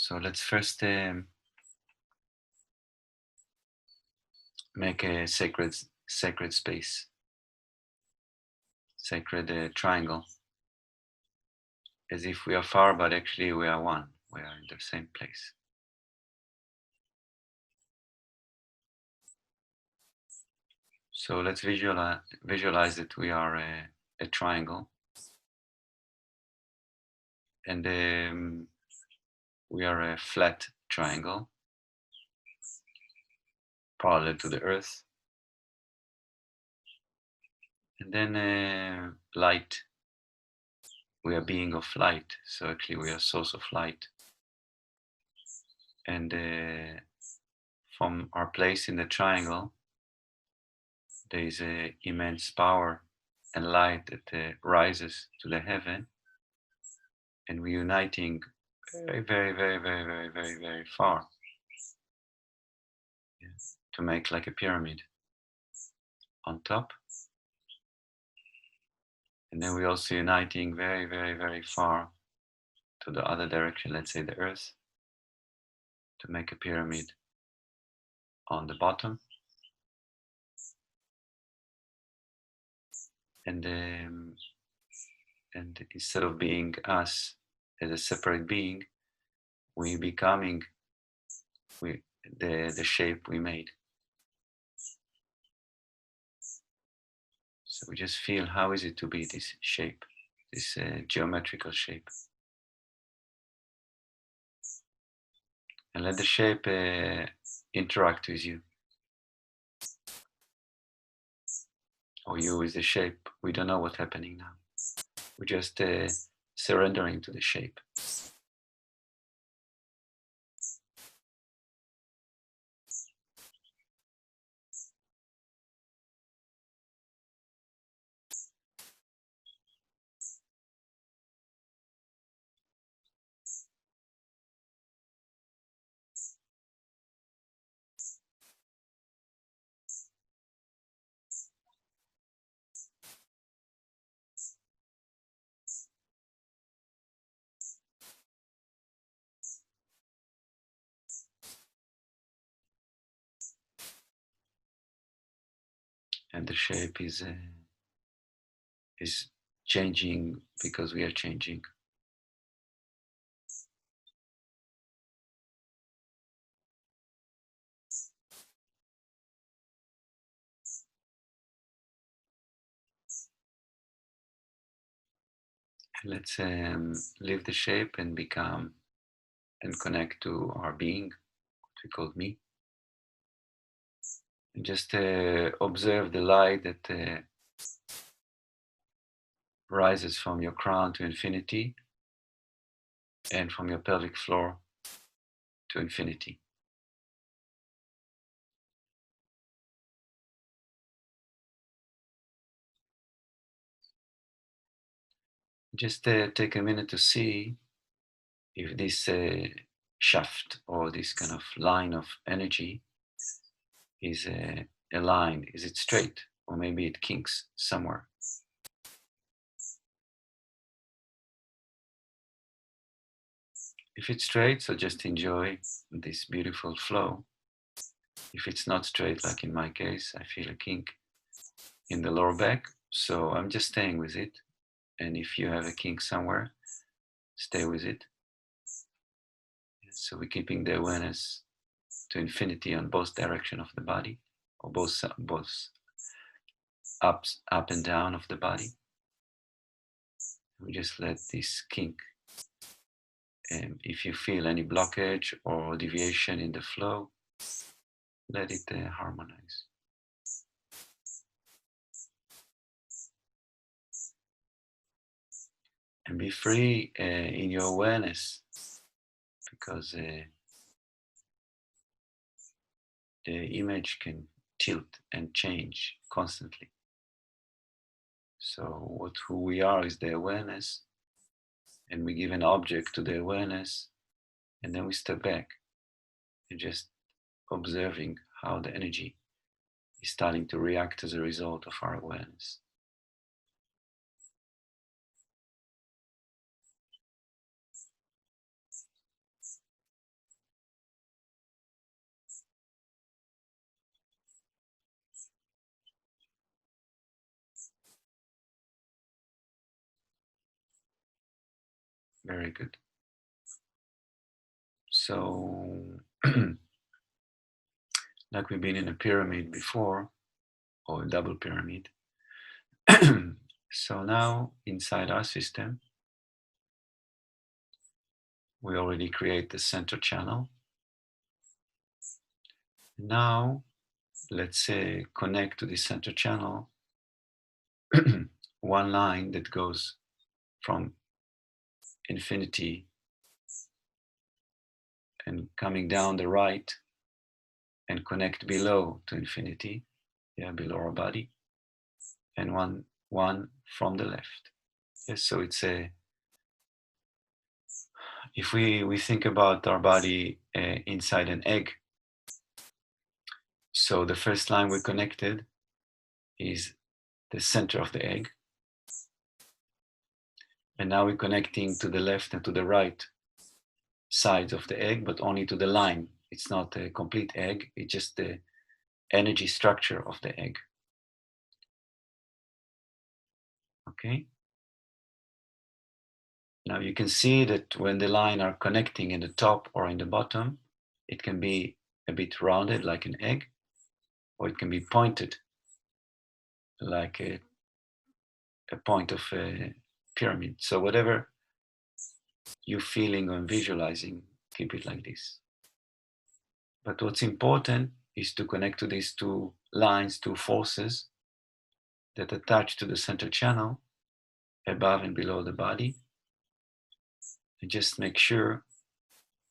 So let's first make a sacred space, sacred triangle, as if we are far, but actually we are one. We are in the same place. So let's visualize that we are a triangle, and we are a flat triangle parallel to the earth, and then light. We are being of light, so actually we are source of light, and from our place in the triangle there is an immense power and light that rises to the heaven, and we're uniting very, very, very, very, very, very, very far, to make like a pyramid on top. And then we're also uniting very, very, very far to the other direction, let's say the earth, to make a pyramid on the bottom. And instead of being us as a separate being, we becoming the shape we made. So we just feel, how is it to be this shape, this geometrical shape? And let the shape interact with you. Or you with the shape. We don't know what's happening now. We're just surrendering to the shape. And the shape is changing because we are changing. And let's leave the shape and become and connect to our being, what we call me. And just observe the light that rises from your crown to infinity and from your pelvic floor to infinity. Just take a minute to see if this shaft or this kind of line of energy is aligned. Is it straight, or maybe it kinks somewhere? If it's straight, so just enjoy this beautiful flow. If it's not straight, like in my case, I feel a kink in the lower back, so I'm just staying with it. And if you have a kink somewhere, stay with it. So we're keeping the awareness to infinity on both direction of the body, or both up and down of the body. We just let this kink, if you feel any blockage or deviation in the flow, let it harmonize. And be free in your awareness, because the image can tilt and change constantly. So who we are is the awareness, and we give an object to the awareness, and then we step back and just observing how the energy is starting to react as a result of our awareness. Very good. So, like we've been in a pyramid before, or a double pyramid. So now inside our system, we already create the center channel. Now, let's say connect to the center channel one line that goes from infinity and coming down the right and connect below to infinity, yeah, below our body, and one from the left. Yes, so it's a, if we think about our body inside an egg, so the first line we connected is the center of the egg, and now we're connecting to the left and to the right sides of the egg, but only to the line. It's not a complete egg, it's just the energy structure of the egg. Okay, now you can see that when the line are connecting in the top or in the bottom, it can be a bit rounded like an egg, or it can be pointed like a point of a pyramid. So whatever you're feeling or visualizing, keep it like this. But what's important is to connect to these two lines, two forces that attach to the center channel above and below the body, and just make sure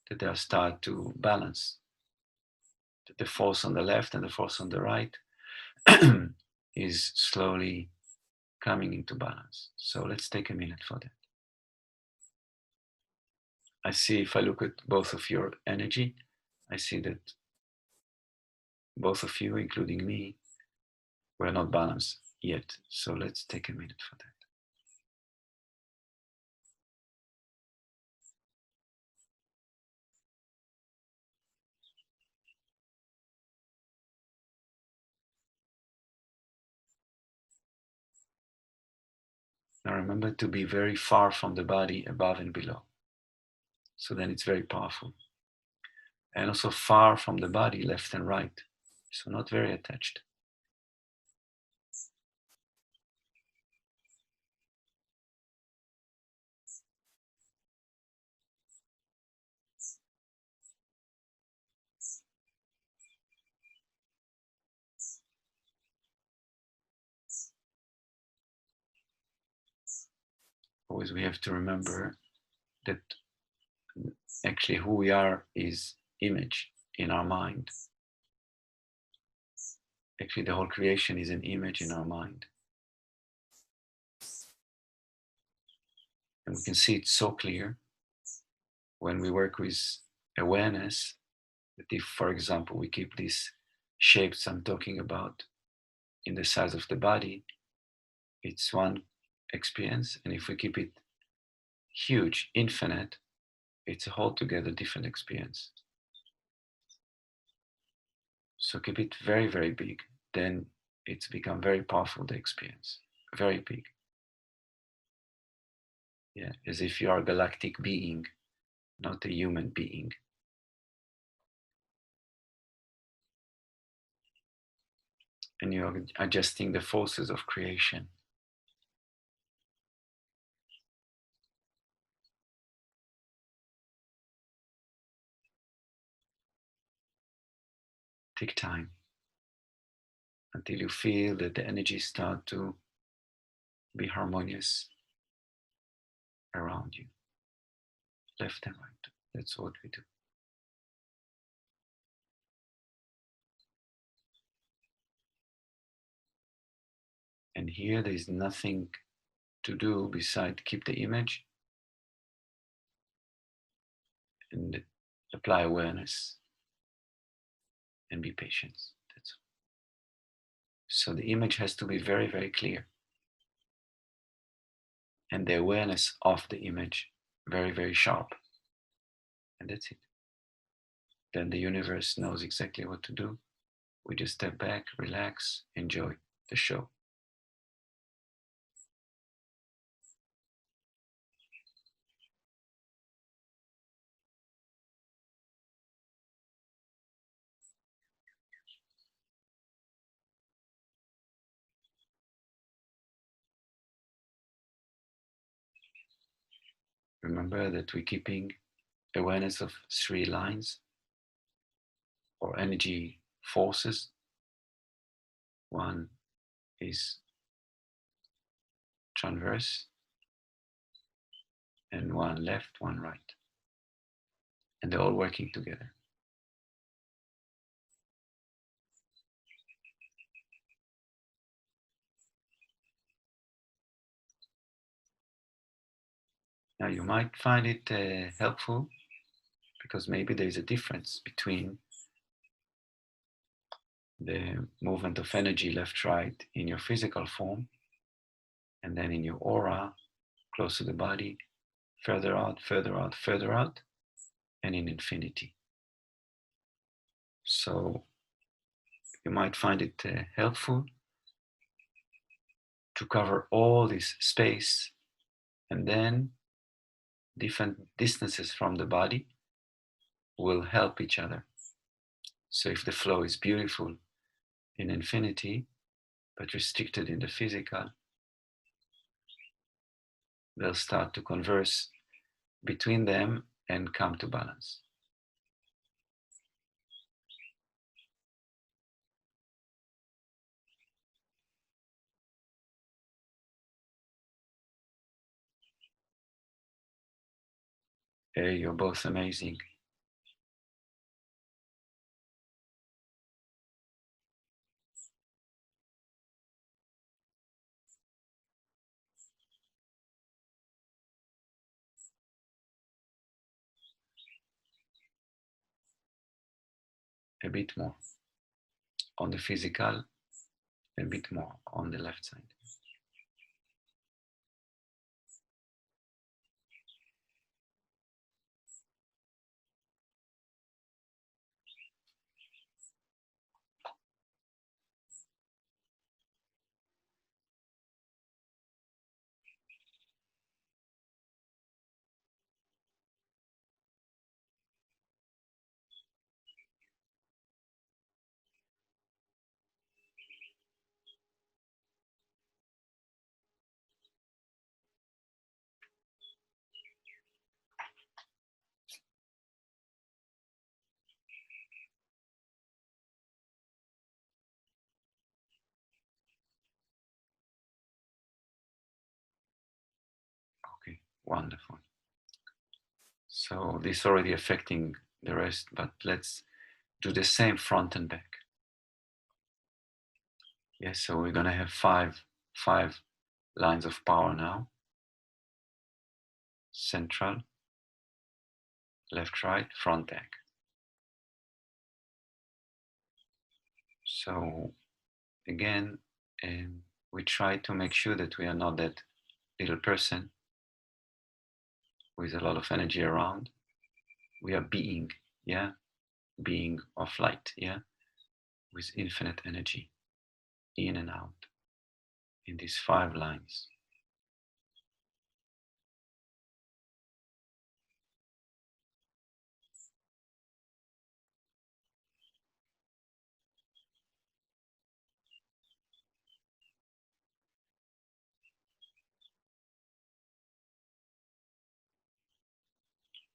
that they start to balance, that the force on the left and the force on the right is slowly coming into balance. So let's take a minute for that. I see, if I look at both of your energy, I see that both of you, including me, we're not balanced yet. So let's take a minute for that. Now remember to be very far from the body, above and below. So then it's very powerful. And also far from the body, left and right. So not very attached. Always we have to remember that actually who we are is image in our mind. Actually, the whole creation is an image in our mind. And we can see it so clear when we work with awareness, that if, for example, we keep these shapes I'm talking about in the size of the body, it's one experience. And if we keep it huge, infinite, it's a altogether different experience. So keep it very, very big. Then it's become very powerful, the experience. Very big. Yeah, as if you are a galactic being, not a human being. And you're adjusting the forces of creation. Take time until you feel that the energies start to be harmonious around you, left and right. That's what we do. And here there is nothing to do beside keep the image and apply awareness and be patient. That's all. So the image has to be very, very clear. And the awareness of the image very, very sharp. And that's it. Then the universe knows exactly what to do. We just step back, relax, enjoy the show. Remember that we're keeping awareness of three lines or energy forces. One is transverse, and one left, one right. And they're all working together. Now, you might find it helpful because maybe there is a difference between the movement of energy left right in your physical form and then in your aura, close to the body, further out, further out, further out, and in infinity. So you might find it helpful to cover all this space and then different distances from the body will help each other. So if the flow is beautiful in infinity, but restricted in the physical, they'll start to converse between them and come to balance. Hey, you're both amazing. A bit more on the physical, a bit more on the left side. Okay, wonderful. So this is already affecting the rest, but let's do the same front and back. Yes, so we're gonna have five lines of power now. Central, left, right, front, back. So again, we try to make sure that we are not that little person with a lot of energy around. We are being, yeah, being of light, yeah, with infinite energy in and out in these five lines.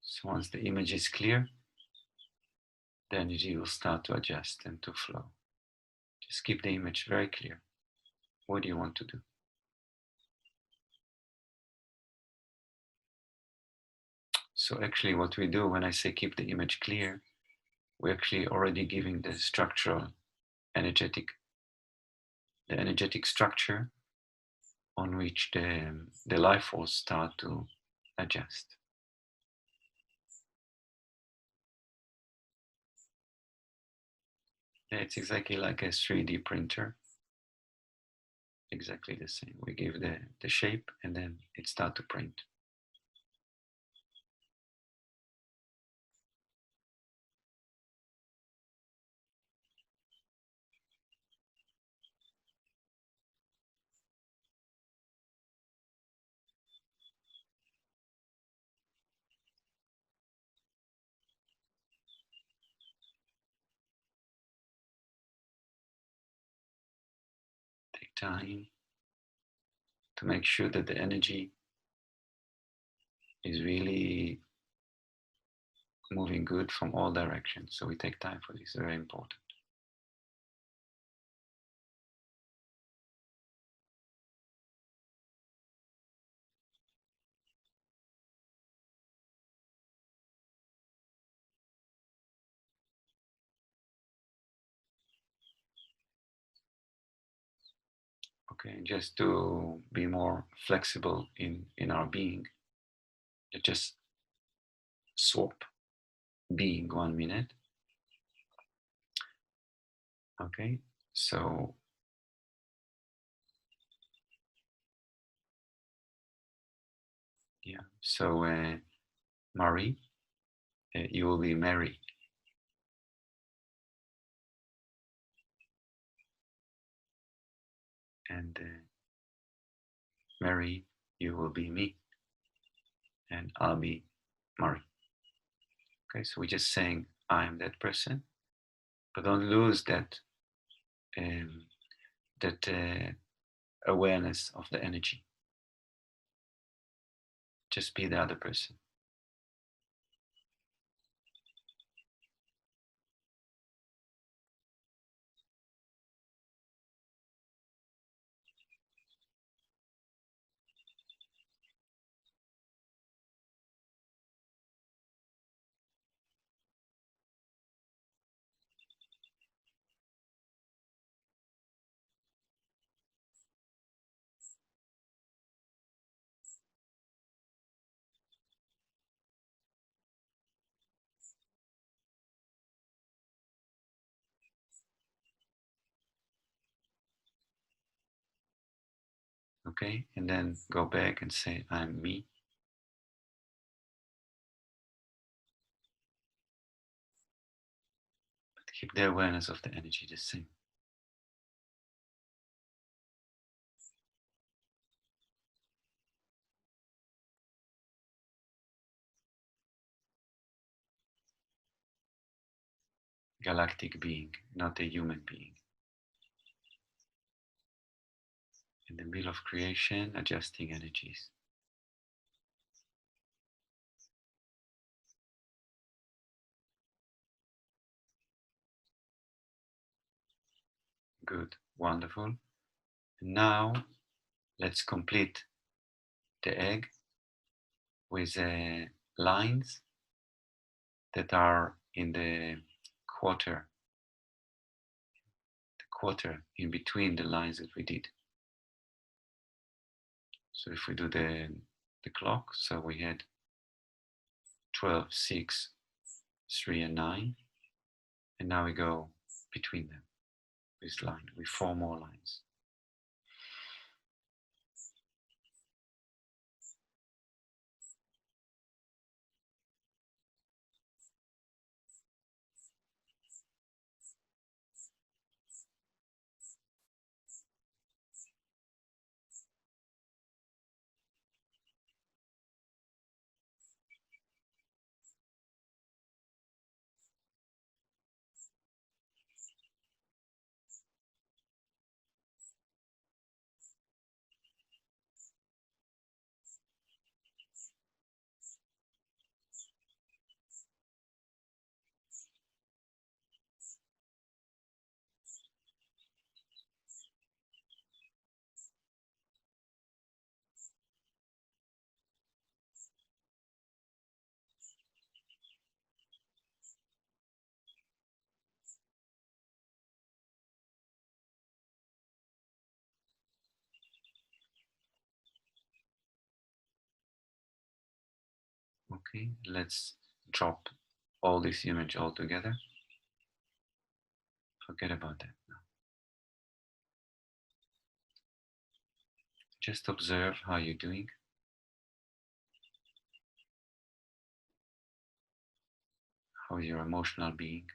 So once the image is clear, the energy will start to adjust and to flow. Just keep the image very clear. What do you want to do? So actually what we do when I say keep the image clear, we're actually already giving the structural energetic, the energetic structure on which the life force start to adjust. It's exactly like a 3D printer. Exactly the same. We give the shape and then it start to print. Take time to make sure that the energy is really moving good from all directions. So we take time for this, very important. Okay, just to be more flexible in our being, just swap being 1 minute. Okay, so yeah, so Marie, you will be Mary, and Mary, you will be me, and I'll be Marie. Okay, so we're just saying I'm that person, but don't lose um, that awareness of the energy. Just be the other person. Okay, and then go back and say I'm me. But keep the awareness of the energy the same. Galactic being, not a human being. In the middle of creation, adjusting energies. Good, wonderful. And now let's complete the egg with lines that are in the quarter in between the lines that we did. So if we do the clock, so we had 12, 6, 3, and 9, and now we go between them with 4 more lines. Okay, let's drop all this image all together. Forget about that now. Just observe how you're doing. How is your emotional being?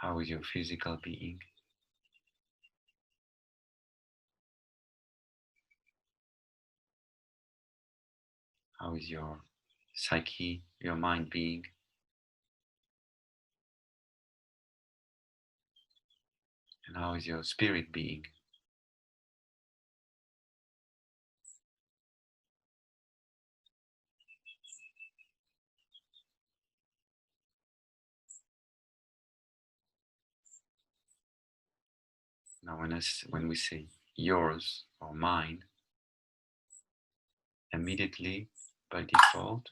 How is your physical being? How is your psyche, your mind being? And how is your spirit being? Now, when we say yours or mine, immediately by default,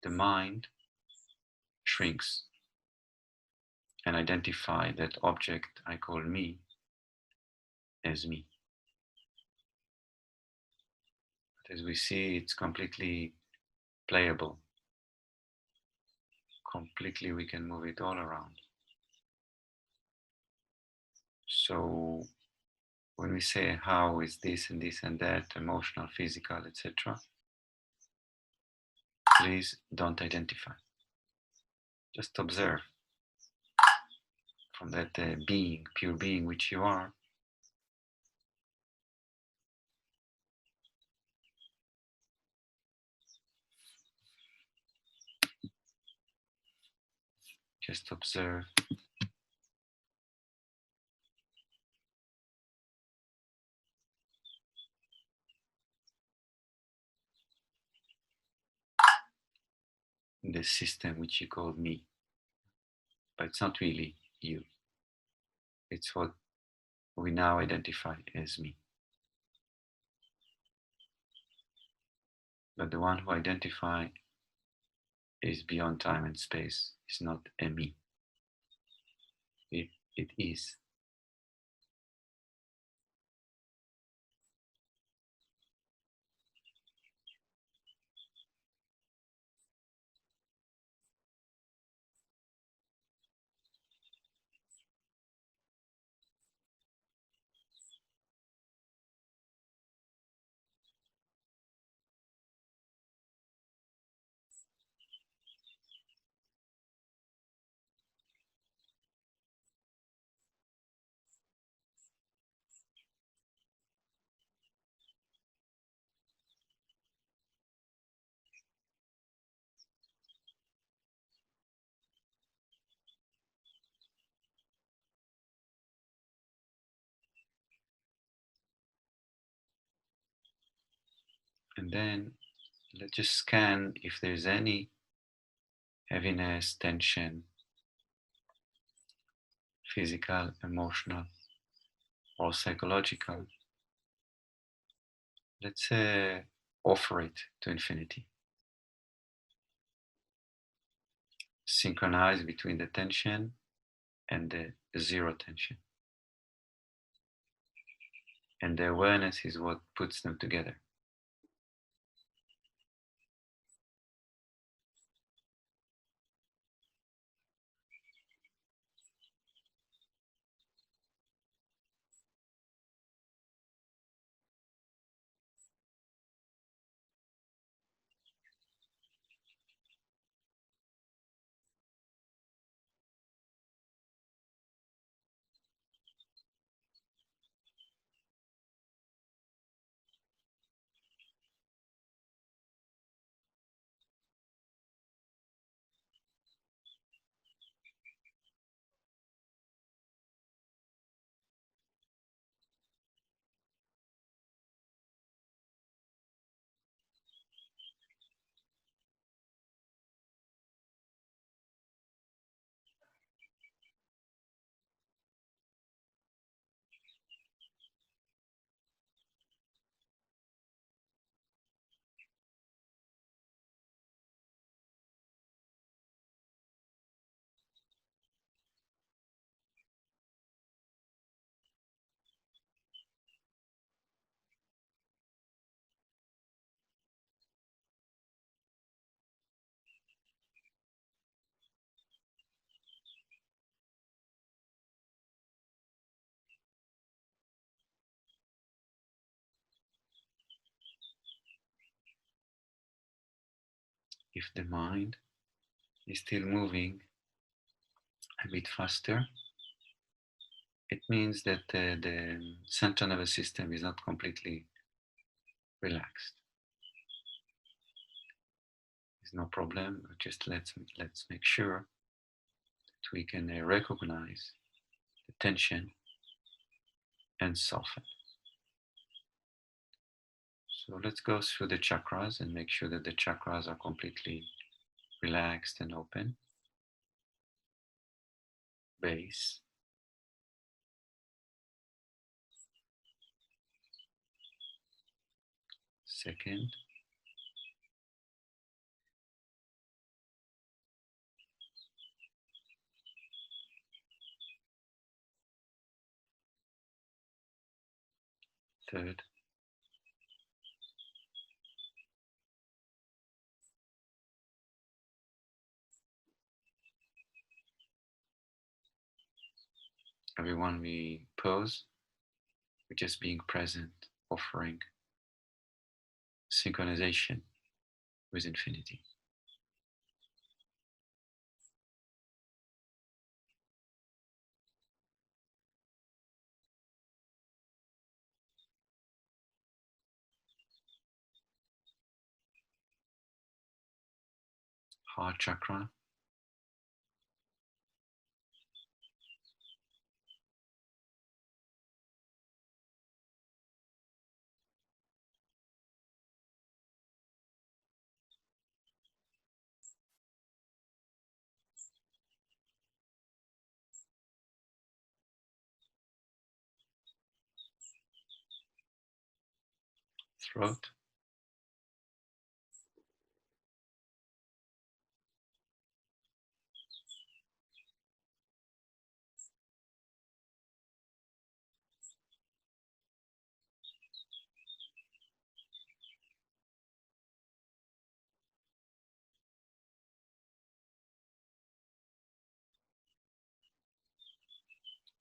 the mind shrinks and identify that object I call me as me. But as we see, it's completely playable. Completely, we can move it all around. So when we say how is this and this and that, emotional, physical, etc., please don't identify. Just observe from that being, pure being which you are. Just observe. The system which you call me, but it's not really you. It's what we now identify as me. But the one who identify is beyond time and space. It's not a me. It is. And then let's just scan if there's any heaviness, tension, physical, emotional, or psychological. Let's offer it to infinity. Synchronize between the tension and the zero tension. And the awareness is what puts them together. If the mind is still moving a bit faster, it means that the central nervous system is not completely relaxed. There's no problem. Just let's make sure that we can recognize the tension and soften. So let's go through the chakras and make sure that the chakras are completely relaxed and open. Base, Second, third, everyone we pose, we're just being present, offering synchronization with infinity. Heart chakra, throat,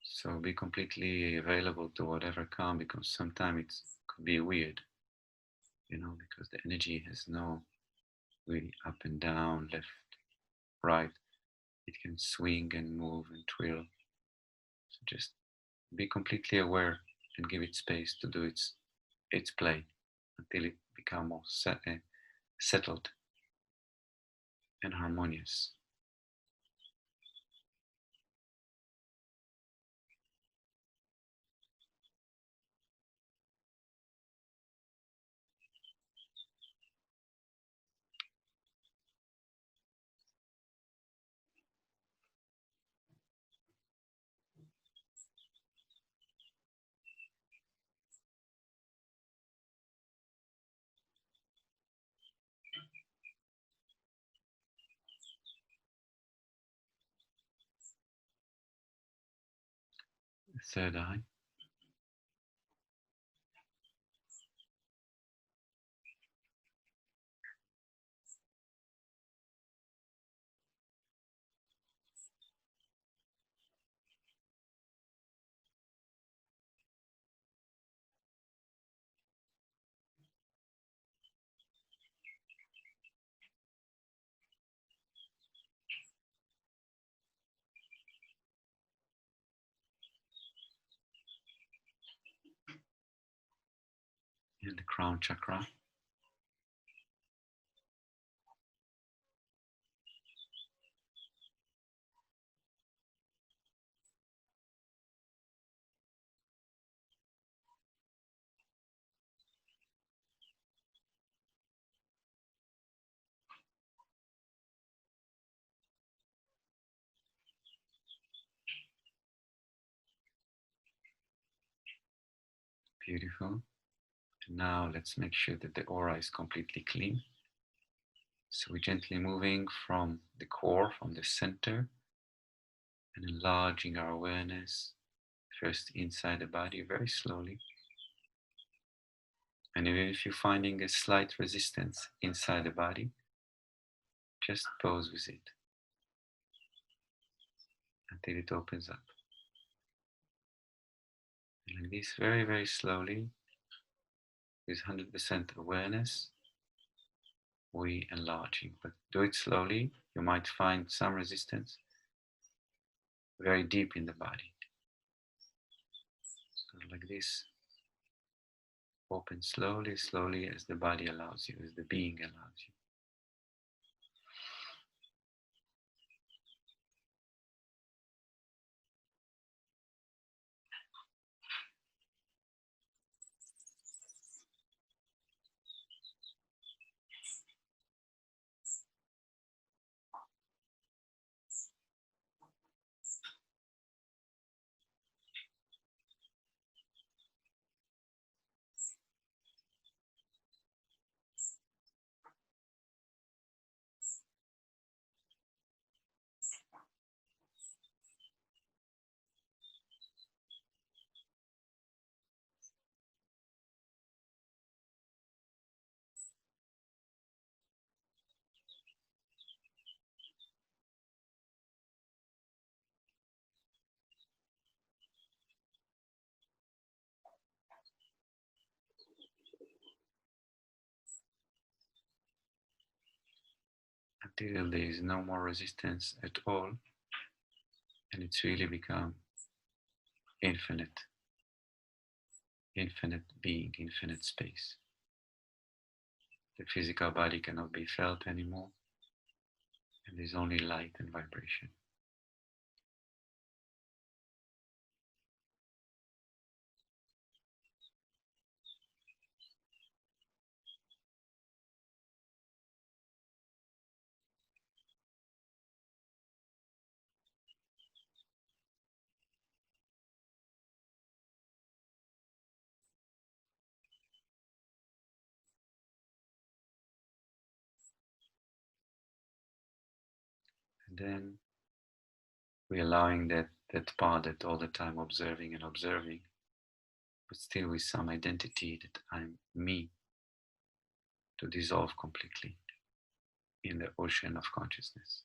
so be completely available to whatever comes, because sometimes it could be weird, because the energy has no really up and down, left, right. It can swing and move and twirl. So just be completely aware and give it space to do its play until it becomes more settled and harmonious. Third eye, and the crown chakra. Beautiful. And now let's make sure that the aura is completely clean. So we're gently moving from the core, from the center, and enlarging our awareness first inside the body very slowly. And even if you're finding a slight resistance inside the body, just pose with it until it opens up. And like this, very, very slowly, with 100% awareness, we enlarging. But do it slowly. You might find some resistance very deep in the body. So like this, open slowly, slowly as the body allows you, as the being allows you. till there is no more resistance at all, and it's really become infinite, infinite being, infinite space. The physical body cannot be felt anymore, and there's only light and vibration. And then we're allowing that part that all the time observing and observing, but still with some identity that I'm me, to dissolve completely in the ocean of consciousness.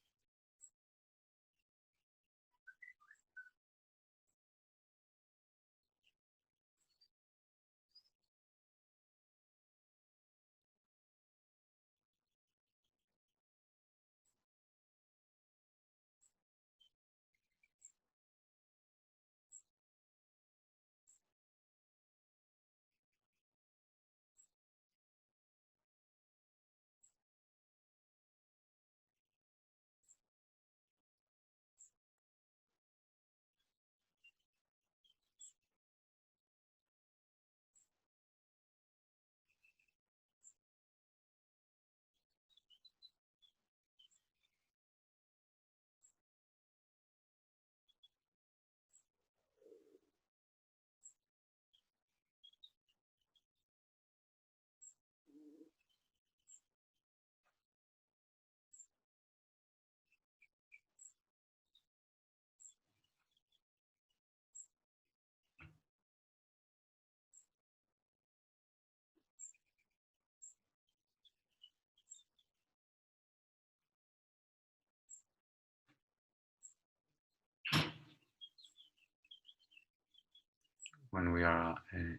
When we are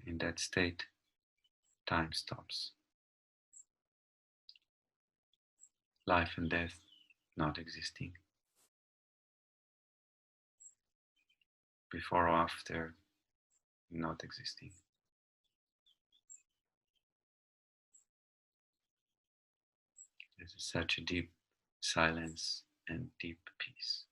in that state, time stops. Life and death not existing. Before or after not existing. There's such a deep silence and deep peace.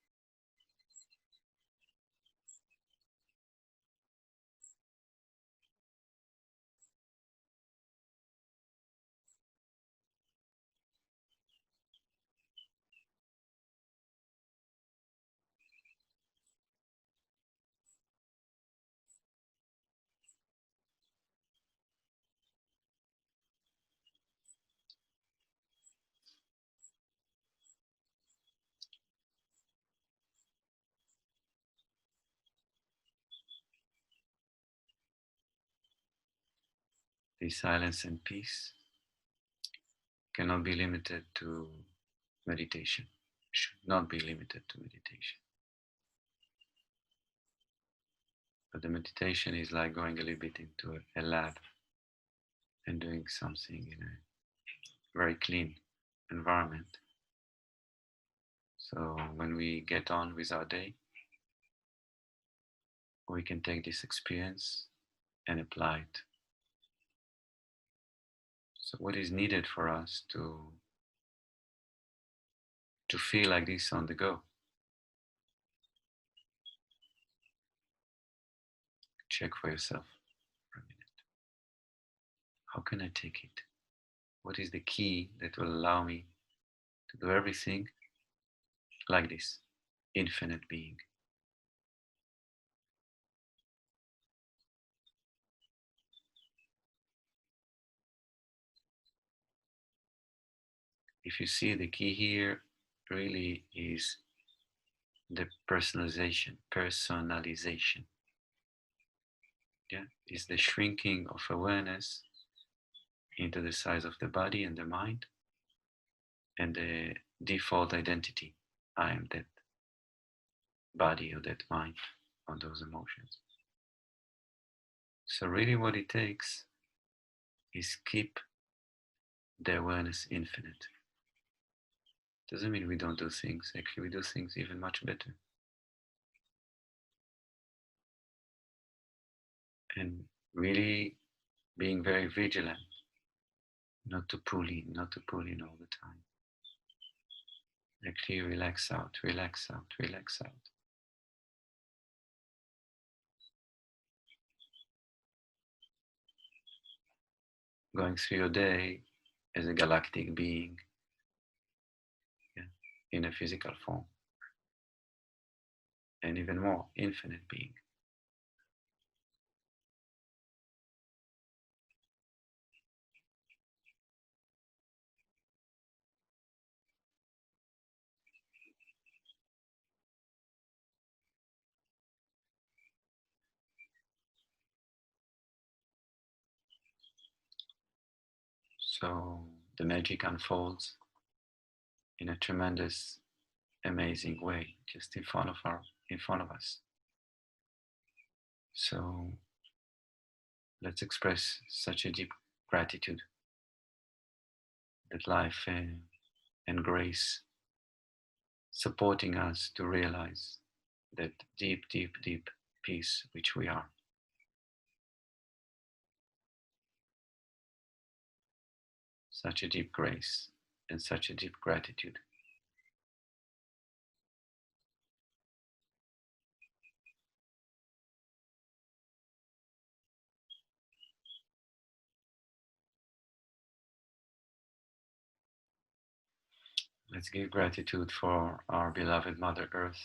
This silence and peace cannot be limited to meditation, should not be limited to meditation. But the meditation is like going a little bit into a lab and doing something in a very clean environment. So when we get on with our day, we can take this experience and apply it. So what is needed for us to feel like this on the go? Check for yourself for a minute. How can I take it? What is the key that will allow me to do everything like this? Infinite being. If you see, the key here really is the personalization. Yeah, is the shrinking of awareness into the size of the body and the mind, and the default identity. I am that body or that mind or those emotions. So really what it takes is keep the awareness infinite. Doesn't mean we don't do things. Actually, we do things even much better. And really being very vigilant, not to pull in all the time. Actually, relax out, relax out, relax out. Going through your day as a galactic being, yeah, in a physical form, and even more, infinite being. So the magic unfolds in a tremendous, amazing way, just in front of us. So let's express such a deep gratitude that life and grace supporting us to realize that deep, deep, deep peace which we are. Such a deep grace and such a deep gratitude. Let's give gratitude for our beloved Mother Earth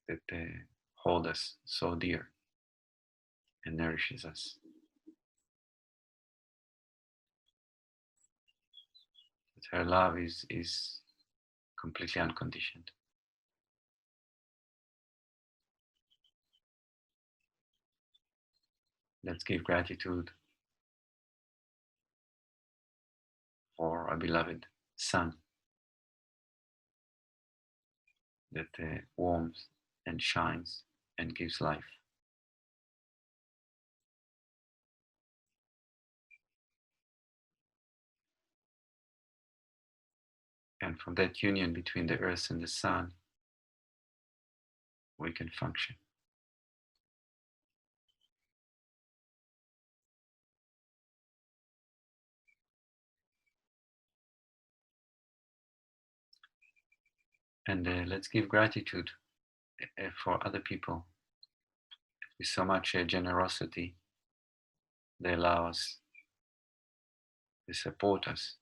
that hold us so dear and nourishes us. That her love is completely unconditioned. Let's give gratitude for our beloved Sun that warms and shines and gives life. And from that union between the earth and the sun, we can function. And let's give gratitude for other people with so much generosity. They allow us, they support us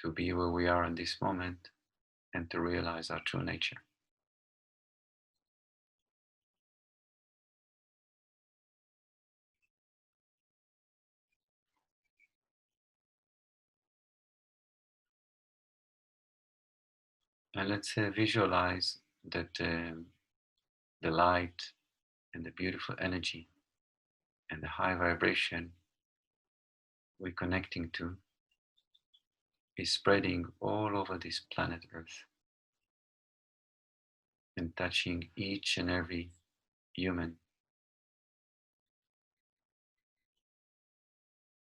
to be where we are in this moment and to realize our true nature. And let's visualize that the light and the beautiful energy and the high vibration we're connecting to is spreading all over this planet Earth and touching each and every human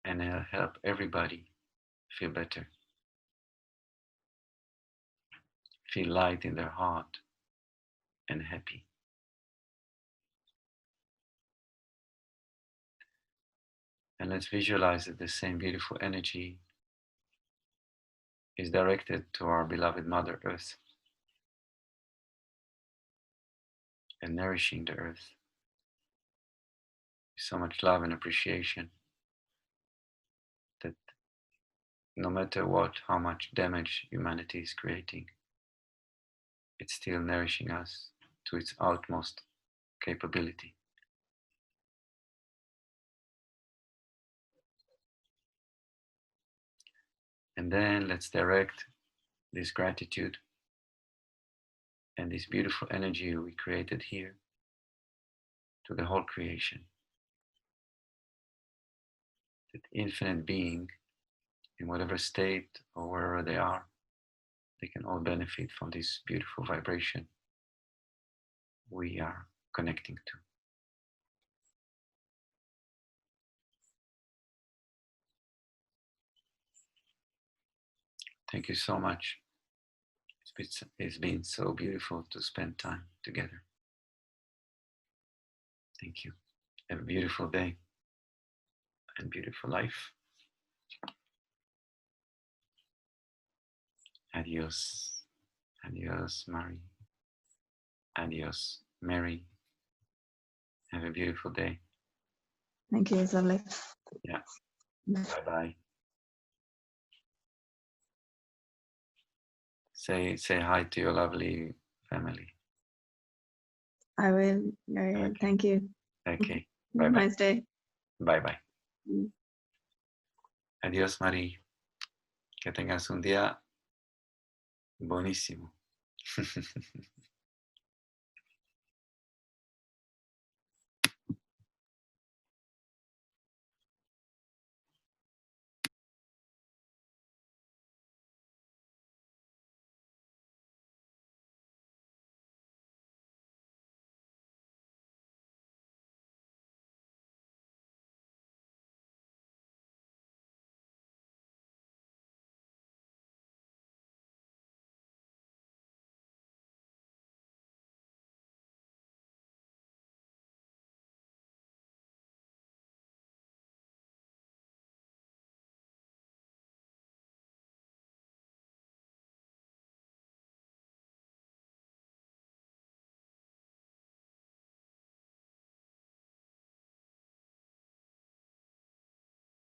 and help everybody feel better, feel light in their heart and happy. And let's visualize that the same beautiful energy is directed to our beloved Mother Earth and nourishing the earth with so much love and appreciation that no matter what, how much damage humanity is creating, it's still nourishing us to its utmost capability. And then let's direct this gratitude and this beautiful energy we created here to the whole creation. That infinite being, in whatever state or wherever they are, they can all benefit from this beautiful vibration we are connecting to. Thank you so much. It's been so beautiful to spend time together. Thank you. Have a beautiful day and beautiful life. Adios. Adios, Mari. Adios, Mary. Have a beautiful day. Thank you, Zali. Yeah. Bye bye. Say hi to your lovely family. I will. Okay. Thank you. Okay. Have Bye a bye. nice day. Bye bye. Adiós, Mari. Que tengas un día buenísimo.